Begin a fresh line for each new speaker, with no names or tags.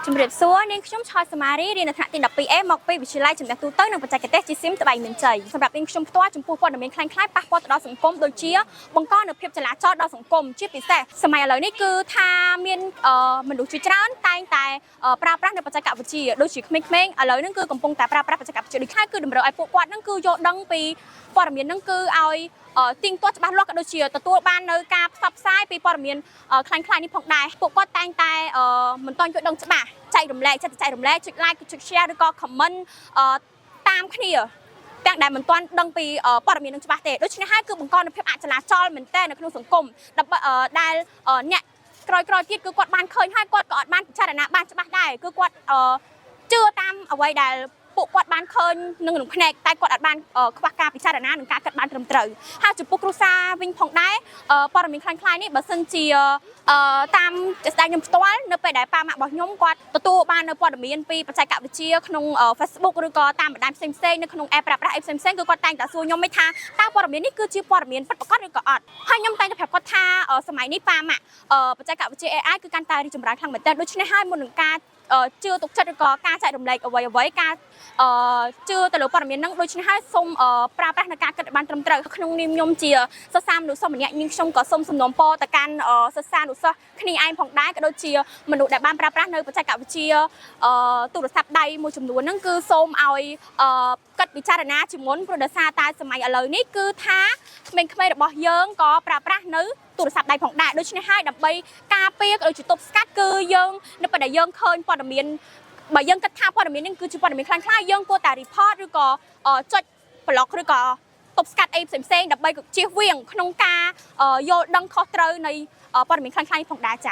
ជំរាបសួរនាងខ្ញុំឆយសមរីរៀននៅថ្នាក់ទី 12A មកពីវិទ្យាល័យចំណេះទូទៅនិងបច្ចេកទេស GSIM ត្បៃមានជ័យសម្រាប់នាងខ្ញុំផ្ទាល់ចំពោះព័ត៌មានคล้ายៗប៉ះពាល់ទៅដល់សង្គមដូចជាបង្កនូវភាពចលាចលដល់សង្គមជាពិសេសសម័យឥឡូវនេះគឺថាមានមនុស្សជាច្រើនតែងតែប្រើប្រាស់នៅបច្ចេកវិទ្យាដូចជាក្មេងៗឥឡូវហ្នឹងគឺកំពុងតែប្រើប្រាស់បច្ចេកវិទ្យាដូចគ្នាគឺតម្រូវឲ្យពួកគាត់ហ្នឹងគឺយល់ដឹងពីព័ត៌មានហ្នឹងគឺឲ្យទៀងទាត់ច្បាស់លាស់ក៏ដូចជាទទួលបាននៅការផ្សព្វផ្សាយពីព័ត៌មានคล้ายៗនេះផងដែរពួកគាត់តែងតែមិនទាន់យល់ដឹងច្បាស់ចែករំលែកចែករំលែកចុច like ចុច share ឬក៏ comment តាមគ្នាទាំងដែលមិនទាន់ដឹងពីព័ត៌មាននឹងច្បាស់ទេដូច្នេះហើយគឺបង្កនូវភាពអចលាចលមែនទែននៅក្នុងសង្គមដើម្បីដែលអ្នកក្រោយទៀតគឺគាត់បានឃើញហើយគាត់ក៏អត់បានពិចារណាបានច្បាស់ដែរគឺគាត់ជឿតាមអ្វីដែលពួកគាត់បានឃើញនឹងក្នុងភ្នែកតែគាត់អត់បានខ្វះការពិចារណានិងការគិតបានត្រឹមត្រូវហើយចំពោះគ្រួសារវិញផងដែរព័ត៌មានคล้ายៗនេះបើសិនជាតាមជាស្ដាយខ្ញុំផ្ទាល់នៅពេលដែលប៉ាម៉ាក់របស់ខ្ញុំគាត់ទទួលបាននៅព័ត៌មានពីបច្ចេកវិទ្យាក្នុង Facebook ឬក៏តាមបណ្ដាញផ្សេងៗនៅក្នុង app ប្រើប្រាស់ app ផ្សេងៗគឺគាត់តែងតែសួរខ្ញុំមិនថាតើព័ត៌មាននេះគឺជាព័ត៌មានពិតប្រាកដឬក៏អត់ហើយខ្ញុំតែងតែប្រាប់គាត់ថាសម័យនេះប៉ាម៉ាក់បច្ចេកវិទ្យា AI គឺកាន់តែរីកចម្រើនខ្លាំងមែនទែនដូច្នេះហើយមុននឹងការជឿទុកចិត្តឬក៏ការចែករំលែកអ្វីការជឿទៅលើព័ត៌មានហ្នឹងដូច្នេះហើយសូមប្រើប្រាស់នៅការគិតបានត្រឹមត្រូវក្នុងនាមខ្ញុំជាសិស្សានុសិស្សម្នាក់នាងខ្ញុំក៏សូមសំណូមពរទៅកាន់សិស្សានុសិស្សគ្នាឯងផងដែរក៏ដូចជាមនុស្សដែលបានប្រើប្រាស់នៅបច្ចេកវិទ្យាទូរស័ព្ទដៃមួយចំនួនហ្នឹងគឺសូមឲ្យគិតពិចារណាជាមុនព្រោះដោយសារតែសម័យឥឡូវនេះគឺថាក្មេងៗរបស់យើងក៏ប្រើប្រាស់នៅទូរស័ព្ទដៃផងដែរដូច្នេះហើយដើម្បីការពារក៏ដូចជាទប់ស្កាត់គឺយើងនៅពេលដែលយើងឃើញព័ត៌មានបើយើងគិតថាព័ត៌មាននេះគឺជាព័ត៌មានខ្លាំងៗយើងគួរតែ report ឬក៏ចុច block ឬក៏ទប់ស្កាត់អីផ្សេងៗដើម្បីជៀសវាងក្នុងការយល់ដឹងខុសត្រូវនៃព័ត៌មានខ្លាំងៗផងដែរចា៎